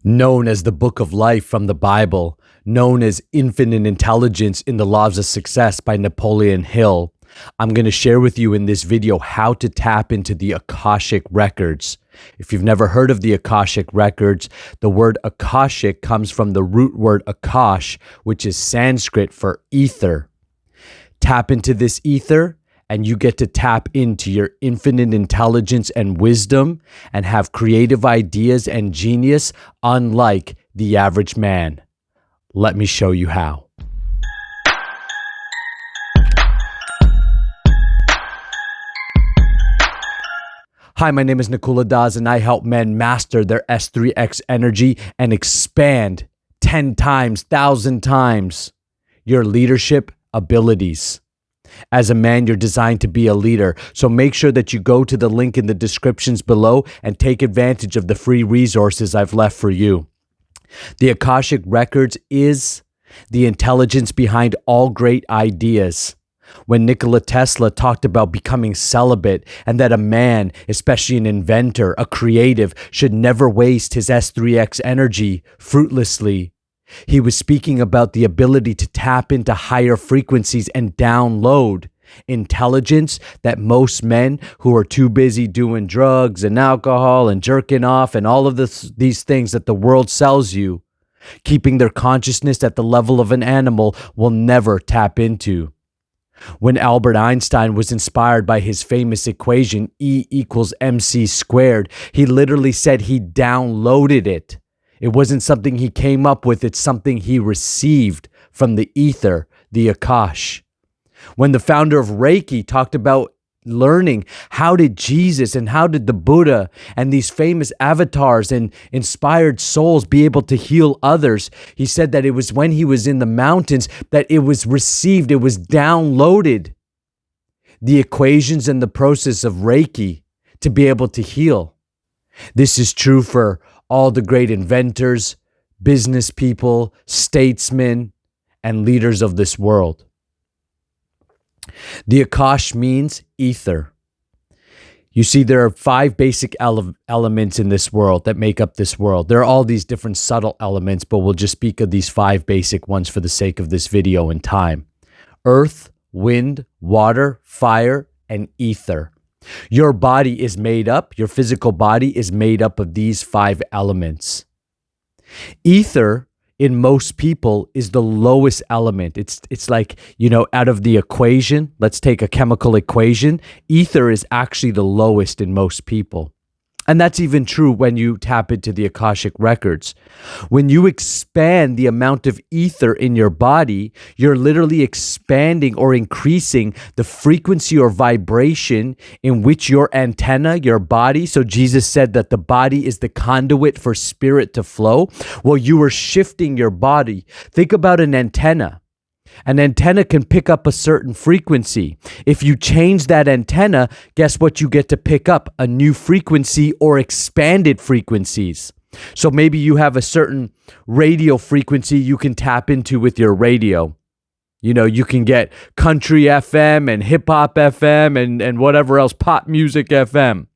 Known as the Book of Life from the Bible, known as Infinite Intelligence in the Laws of Success by Napoleon Hill, I'm going to share with you in this video how to tap into the Akashic Records. If you've never heard of the Akashic Records, the word Akashic comes from the root word Akash, which is Sanskrit for ether. Tap into this ether, and you get to tap into your infinite intelligence and wisdom and have creative ideas and genius unlike the average man. Let me show you how. Hi, my name is Nakula and I help men master their S3X energy and expand 10 times, 1,000 times your leadership abilities. As a man, you're designed to be a leader. So make sure that you go to the link in the descriptions below and take advantage of the free resources I've left for you. The Akashic Records is the intelligence behind all great ideas. When Nikola Tesla talked about becoming celibate and that a man, especially an inventor, a creative, should never waste his S3X energy fruitlessly, he was speaking about the ability to tap into higher frequencies and download intelligence that most men who are too busy doing drugs and alcohol and jerking off and all of these things that the world sells you, keeping their consciousness at the level of an animal, will never tap into. When Albert Einstein was inspired by his famous equation E equals mc squared, he literally said he downloaded it. It wasn't something he came up with, it's something he received from the ether, the Akash. When the founder of Reiki talked about learning, how did Jesus and how did the Buddha and these famous avatars and inspired souls be able to heal others? He said that it was when he was in the mountains that it was received, it was downloaded, the equations and the process of Reiki to be able to heal. This is true for all the great inventors, business people, statesmen, and leaders of this world. The Akash means ether. You see, there are 5 basic elements in this world that make up this world. There are all these different subtle elements, but we'll just speak of these 5 basic ones for the sake of this video and time. Earth, wind, water, fire, and ether. Your body is made up, your physical body is made up of these 5 elements. Ether, in most people, is the lowest element. It's like, out of the equation, let's take a chemical equation, ether is actually the lowest in most people. And that's even true when you tap into the Akashic Records. When you expand the amount of ether in your body, you're literally expanding or increasing the frequency or vibration in which your antenna, your body, so Jesus said that the body is the conduit for spirit to flow. Well, you are shifting your body. Think about an antenna. An antenna can pick up a certain frequency. If you change that antenna, guess what you get to pick up? A new frequency or expanded frequencies. So maybe you have a certain radio frequency you can tap into with your radio. You can get country FM and hip hop FM and whatever else, pop music FM.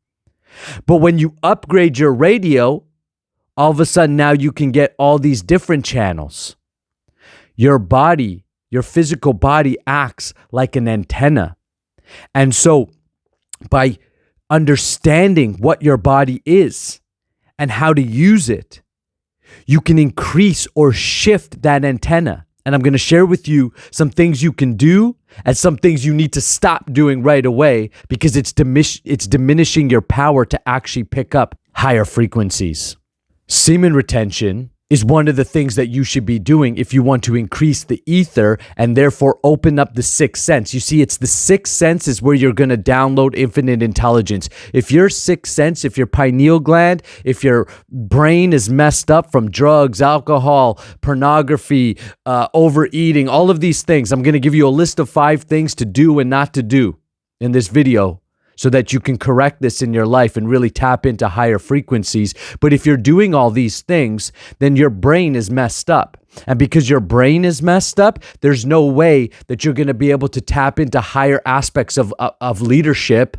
But when you upgrade your radio, all of a sudden now you can get all these different channels. Your body, your physical body acts like an antenna. And so by understanding what your body is and how to use it, you can increase or shift that antenna. And I'm going to share with you some things you can do and some things you need to stop doing right away because it's diminishing your power to actually pick up higher frequencies. Semen retention is one of the things that you should be doing if you want to increase the ether and therefore open up the 6th sense. You see, it's the 6th sense is where you're going to download infinite intelligence. If your 6th sense, if your pineal gland, if your brain is messed up from drugs, alcohol, pornography, overeating, all of these things, I'm going to give you a list of 5 things to do and not to do in this video, so that you can correct this in your life and really tap into higher frequencies. But if you're doing all these things, then your brain is messed up. And because your brain is messed up, there's no way that you're going to be able to tap into higher aspects of leadership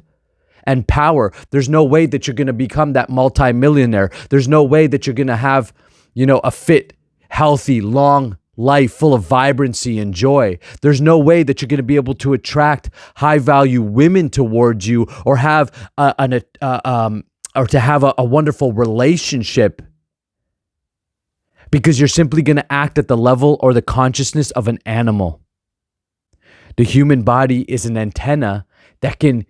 and power. There's no way that you're going to become that multimillionaire. There's no way that you're going to have a fit, healthy, long life full of vibrancy and joy. There's no way that you're going to be able to attract high value women towards you, or have or to have a wonderful relationship, because you're simply going to act at the level or the consciousness of an animal. The human body is an antenna that can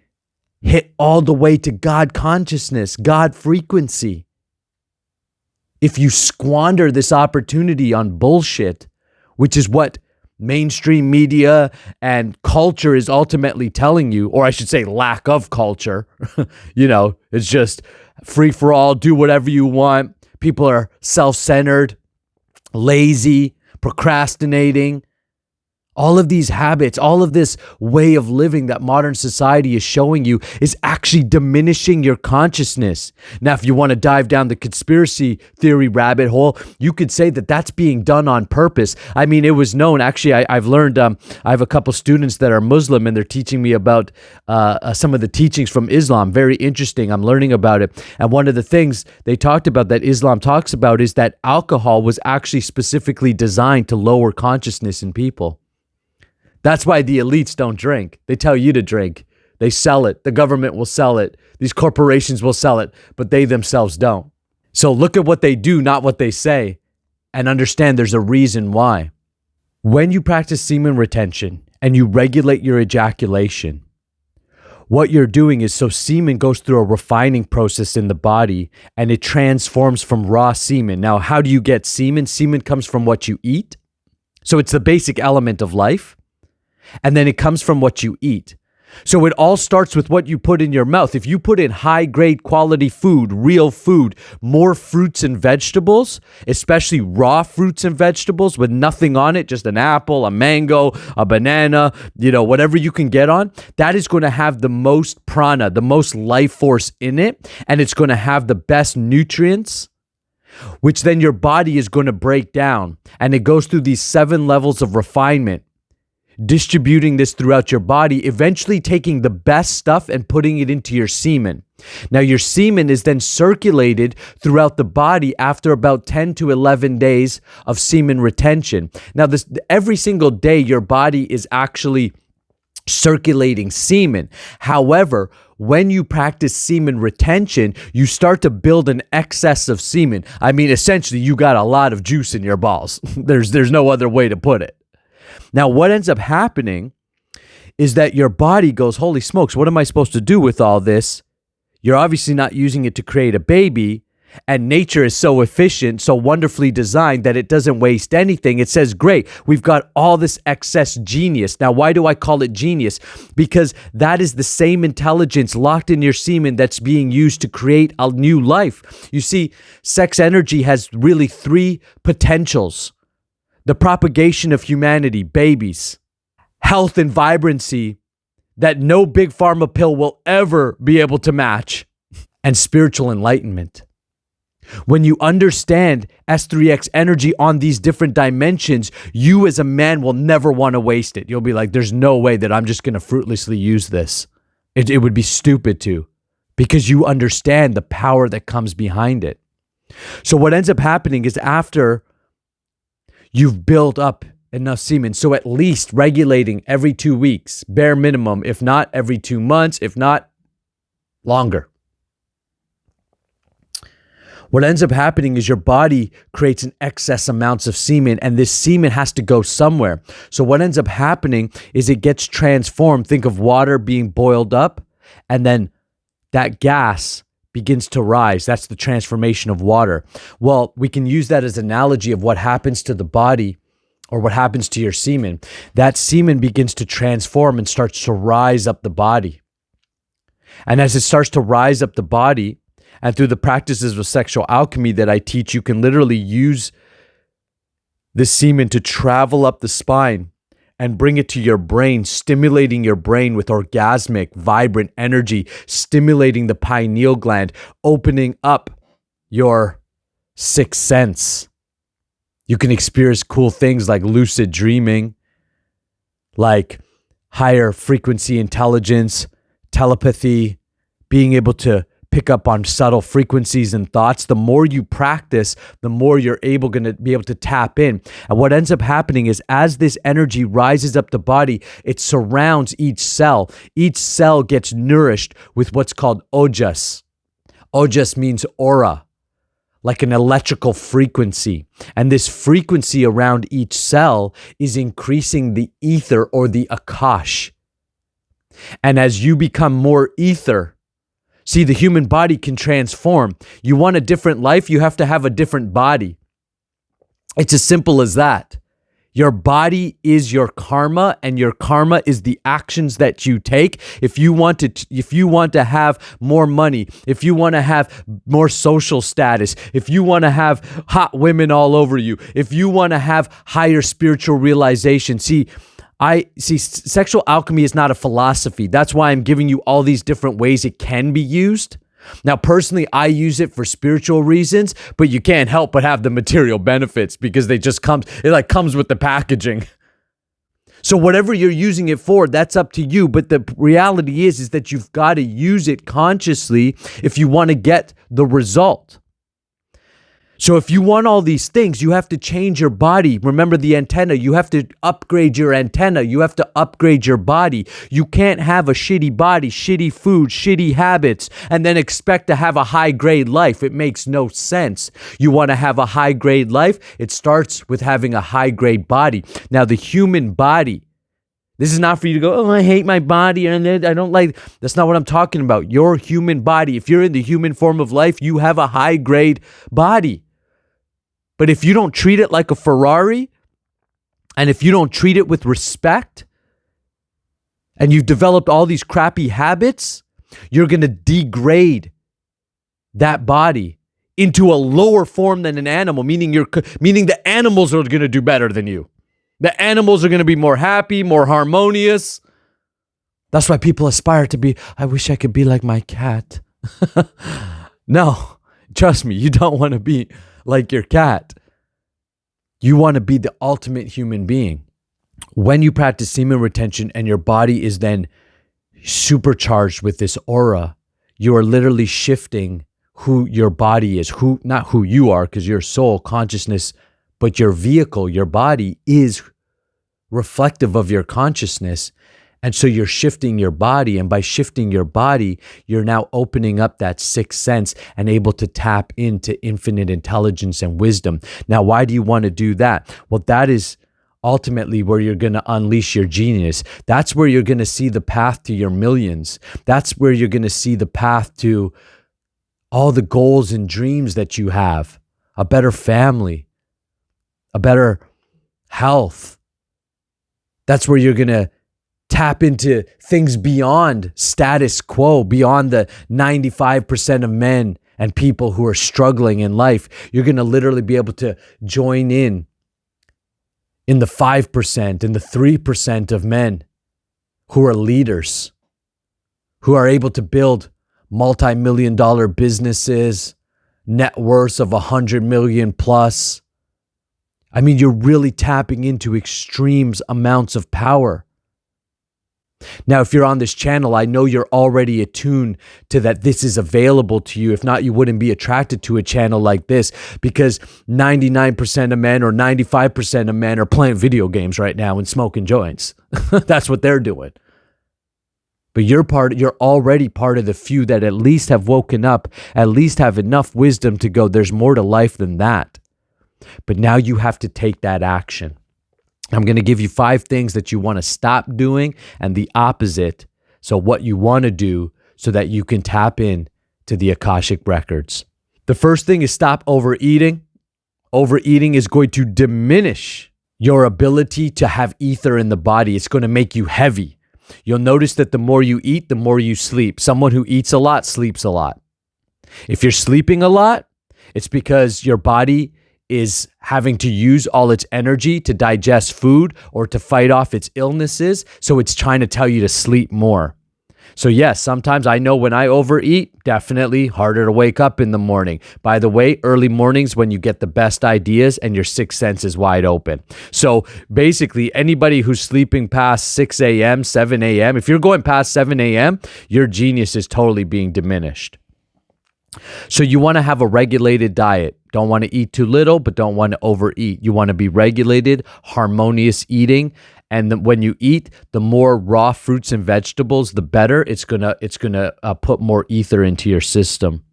hit all the way to God consciousness, God frequency. If you squander this opportunity on bullshit, which is what mainstream media and culture is ultimately telling you, or I should say lack of culture, it's just free for all, do whatever you want. People are self-centered, lazy, procrastinating. All of these habits, all of this way of living that modern society is showing you is actually diminishing your consciousness. Now, if you want to dive down the conspiracy theory rabbit hole, you could say that that's being done on purpose. I mean, it was known. Actually, I've learned, I have a couple students that are Muslim, and they're teaching me about some of the teachings from Islam. Very interesting. I'm learning about it. And one of the things they talked about that Islam talks about is that alcohol was actually specifically designed to lower consciousness in people. That's why the elites don't drink. They tell you to drink. They sell it. The government will sell it. These corporations will sell it, but they themselves don't. So look at what they do, not what they say, and understand there's a reason why. When you practice semen retention and you regulate your ejaculation, what you're doing is, so semen goes through a refining process in the body and it transforms from raw semen. Now, how do you get semen? Semen comes from what you eat. So it's the basic element of life. And then it comes from what you eat. So it all starts with what you put in your mouth. If you put in high grade quality food, real food, more fruits and vegetables, especially raw fruits and vegetables with nothing on it, just an apple, a mango, a banana, whatever you can get on, that is going to have the most prana, the most life force in it. And it's going to have the best nutrients, which then your body is going to break down. And it goes through these 7 levels of refinement, distributing this throughout your body, eventually taking the best stuff and putting it into your semen. Now, your semen is then circulated throughout the body after about 10 to 11 days of semen retention. Now, every single day, your body is actually circulating semen. However, when you practice semen retention, you start to build an excess of semen. I mean, essentially, you got a lot of juice in your balls. There's no other way to put it. Now, what ends up happening is that your body goes, holy smokes, what am I supposed to do with all this? You're obviously not using it to create a baby, and nature is so efficient, so wonderfully designed that it doesn't waste anything. It says, great, we've got all this excess genius. Now, why do I call it genius? Because that is the same intelligence locked in your semen that's being used to create a new life. You see, sex energy has really 3 potentials: the propagation of humanity, babies, health and vibrancy that no big pharma pill will ever be able to match, and spiritual enlightenment. When you understand S3X energy on these different dimensions, you as a man will never want to waste it. You'll be like, there's no way that I'm just going to fruitlessly use this. It would be stupid to, because you understand the power that comes behind it. So what ends up happening is, after you've built up enough semen, so at least regulating every 2 weeks, bare minimum, if not every 2 months, if not longer. What ends up happening is your body creates an excess amounts of semen, and this semen has to go somewhere. So what ends up happening is it gets transformed. Think of water being boiled up, and then that gas begins to rise. That's the transformation of water. Well, we can use that as an analogy of what happens to the body, or what happens to your semen. That semen begins to transform and starts to rise up the body. And as it starts to rise up the body, and through the practices of sexual alchemy that I teach, you can literally use the semen to travel up the spine and bring it to your brain, stimulating your brain with orgasmic, vibrant energy, stimulating the pineal gland, opening up your 6th sense. You can experience cool things like lucid dreaming, like higher frequency intelligence, telepathy, being able to pick up on subtle frequencies and thoughts. The more you practice, the more you're going to be able to tap in. And what ends up happening is as this energy rises up the body, it surrounds each cell. Each cell gets nourished with what's called ojas. Ojas means aura, like an electrical frequency. And this frequency around each cell is increasing the ether or the Akash. And as you become more ether, see, the human body can transform. You want a different life, you have to have a different body. It's as simple as that. Your body is your karma, and your karma is the actions that you take. If you want to have more money, if you want to have more social status, if you want to have hot women all over you, if you want to have higher spiritual realization, sexual alchemy is not a philosophy. That's why I'm giving you all these different ways it can be used. Now, personally, I use it for spiritual reasons, but you can't help but have the material benefits because it comes with the packaging. So whatever you're using it for, that's up to you. But the reality is that you've got to use it consciously if you want to get the result. So if you want all these things, you have to change your body. Remember the antenna. You have to upgrade your antenna. You have to upgrade your body. You can't have a shitty body, shitty food, shitty habits, and then expect to have a high-grade life. It makes no sense. You want to have a high-grade life? It starts with having a high-grade body. Now, the human body, this is not for you to go, oh, I hate my body, and I don't like, that's not what I'm talking about. Your human body, if you're in the human form of life, you have a high-grade body. But if you don't treat it like a Ferrari, and if you don't treat it with respect, and you've developed all these crappy habits, you're going to degrade that body into a lower form than an animal, meaning the animals are going to do better than you. The animals are going to be more happy, more harmonious. That's why people aspire to be, I wish I could be like my cat. No, trust me, you don't want to be like your cat. You want to be the ultimate human being. When you practice semen retention and your body is then supercharged with this aura, you are literally shifting who your body is, not who you are, because your soul, consciousness, but your vehicle, your body is reflective of your consciousness. And so you're shifting your body, and by shifting your body, you're now opening up that sixth sense and able to tap into infinite intelligence and wisdom. Now, why do you want to do that? Well, that is ultimately where you're going to unleash your genius. That's where you're going to see the path to your millions. That's where you're going to see the path to all the goals and dreams that you have, a better family, a better health. That's where you're going to tap into things beyond status quo, beyond the 95% of men and people who are struggling in life. You're going to literally be able to join in the 5%, in the 3% of men who are leaders, who are able to build multi-million-dollar businesses, net worths of 100 million plus. I mean, you're really tapping into extremes amounts of power. Now, if you're on this channel, I know you're already attuned to that this is available to you. If not, you wouldn't be attracted to a channel like this, because 99% of men or 95% of men are playing video games right now and smoking joints. That's what they're doing. But you're already part of the few that at least have woken up, at least have enough wisdom to go, there's more to life than that. But now you have to take that action. I'm going to give you 5 things that you want to stop doing and the opposite. So what you want to do so that you can tap in to the Akashic Records. The first thing is stop overeating. Overeating is going to diminish your ability to have ether in the body. It's going to make you heavy. You'll notice that the more you eat, the more you sleep. Someone who eats a lot sleeps a lot. If you're sleeping a lot, it's because your body is having to use all its energy to digest food or to fight off its illnesses. So it's trying to tell you to sleep more. So yes, sometimes I know when I overeat, definitely harder to wake up in the morning. By the way, early mornings when you get the best ideas and your sixth sense is wide open. So basically anybody who's sleeping past 6 a.m., 7 a.m., if you're going past 7 a.m., your genius is totally being diminished. So you want to have a regulated diet. Don't want to eat too little, but don't want to overeat. You want to be regulated, harmonious eating. And when you eat, the more raw fruits and vegetables, the better. It's gonna put more ether into your system.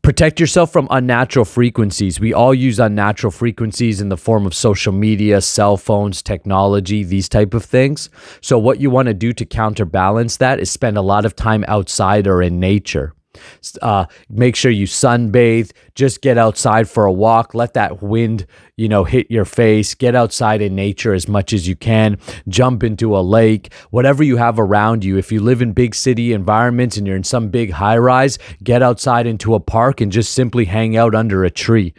Protect yourself from unnatural frequencies. We all use unnatural frequencies in the form of social media, cell phones, technology, these type of things. So what you want to do to counterbalance that is spend a lot of time outside or in nature. Make sure you sunbathe, just get outside for a walk, let that wind, hit your face, get outside in nature as much as you can, jump into a lake, whatever you have around you. If you live in big city environments and you're in some big high rise, get outside into a park and just simply hang out under a tree,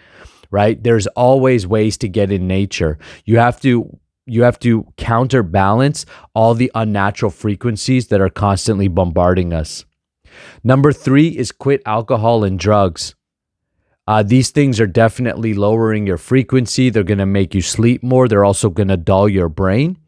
right? There's always ways to get in nature. You have to counterbalance all the unnatural frequencies that are constantly bombarding us. Number 3 is quit alcohol and drugs. These things are definitely lowering your frequency. They're going to make you sleep more. They're also going to dull your brain.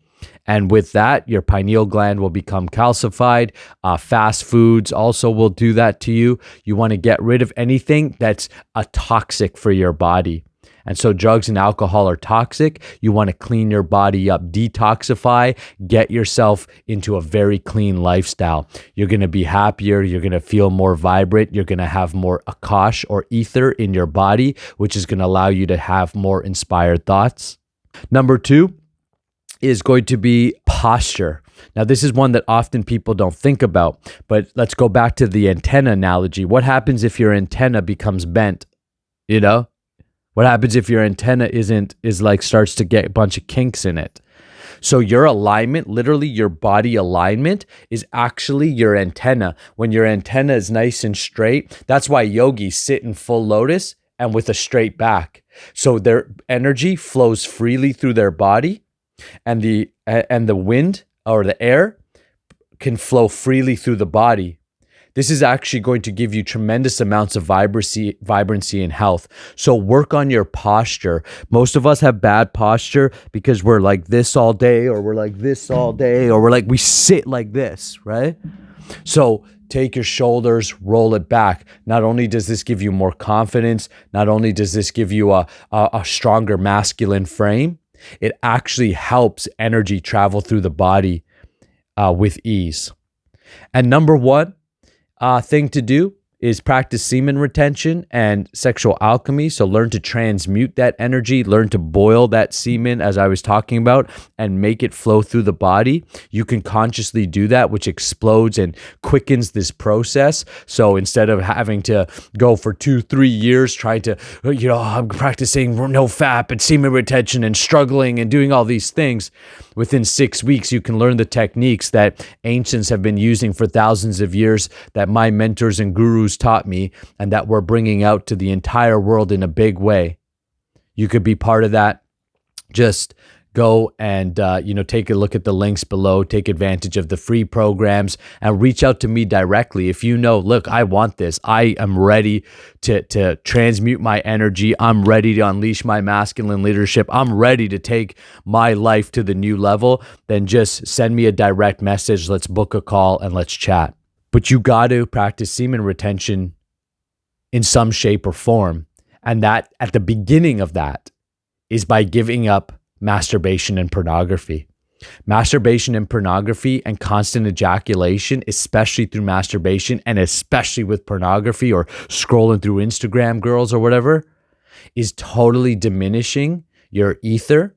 And with that, your pineal gland will become calcified. Fast foods also will do that to you. You want to get rid of anything that's toxic for your body. And so drugs and alcohol are toxic. You want to clean your body up, detoxify, get yourself into a very clean lifestyle. You're going to be happier. You're going to feel more vibrant. You're going to have more Akash or ether in your body, which is going to allow you to have more inspired thoughts. Number 2 is going to be posture. Now, this is one that often people don't think about, but let's go back to the antenna analogy. What happens if your antenna becomes bent? What happens if your antenna starts to get a bunch of kinks in it? So your alignment, literally your body alignment, is actually your antenna. When your antenna is nice and straight, that's why yogis sit in full lotus and with a straight back. So their energy flows freely through their body, and the wind or the air can flow freely through the body. This is actually going to give you tremendous amounts of vibrancy and health. So work on your posture. Most of us have bad posture because we're like this all day, or we're like this all day, or we sit like this, right? So take your shoulders, roll it back. Not only does this give you more confidence, not only does this give you a stronger masculine frame, it actually helps energy travel through the body with ease. And number 1, thing to do is practice semen retention and sexual alchemy. So learn to transmute that energy, learn to boil that semen, as I was talking about, and make it flow through the body. You can consciously do that, which explodes and quickens this process. So instead of having to go for 2-3 years trying to, I'm practicing no fap and semen retention and struggling and doing all these things, within 6 weeks, you can learn the techniques that ancients have been using for thousands of years, that my mentors and gurus taught me, and that we're bringing out to the entire world in a big way. You could be part of that. Just go and take a look at the links below, take advantage of the free programs, and reach out to me directly. If you know, look, I want this, I am ready to transmute my energy, I'm ready to unleash my masculine leadership, I'm ready to take my life to the new level, then just send me a direct message. Let's book a call and let's chat. But you got to practice semen retention in some shape or form. And that at the beginning of that is by giving up masturbation and pornography. Masturbation and pornography and constant ejaculation, especially through masturbation and especially with pornography or scrolling through Instagram girls or whatever, is totally diminishing your ether.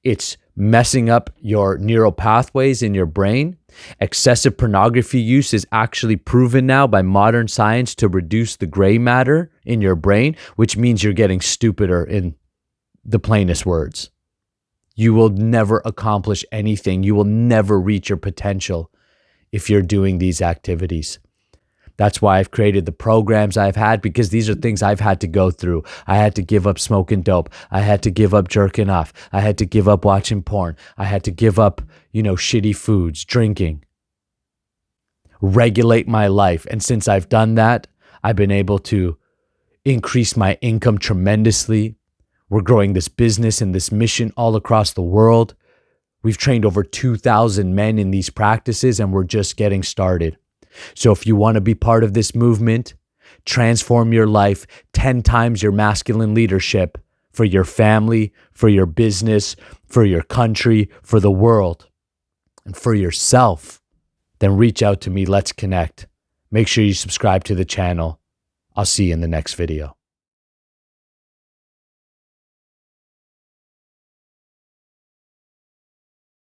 It's messing up your neural pathways in your brain. Excessive pornography use is actually proven now by modern science to reduce the gray matter in your brain, which means you're getting stupider in the plainest words. You will never accomplish anything. You will never reach your potential if you're doing these activities. That's why I've created the programs I've had, because these are things I've had to go through. I had to give up smoking dope. I had to give up jerking off. I had to give up watching porn. I had to give up, shitty foods, drinking, regulate my life. And since I've done that, I've been able to increase my income tremendously. We're growing this business and this mission all across the world. We've trained over 2,000 men in these practices, and we're just getting started. So if you want to be part of this movement, transform your life 10 times your masculine leadership for your family, for your business, for your country, for the world, and for yourself, then reach out to me. Let's connect. Make sure you subscribe to the channel. I'll see you in the next video.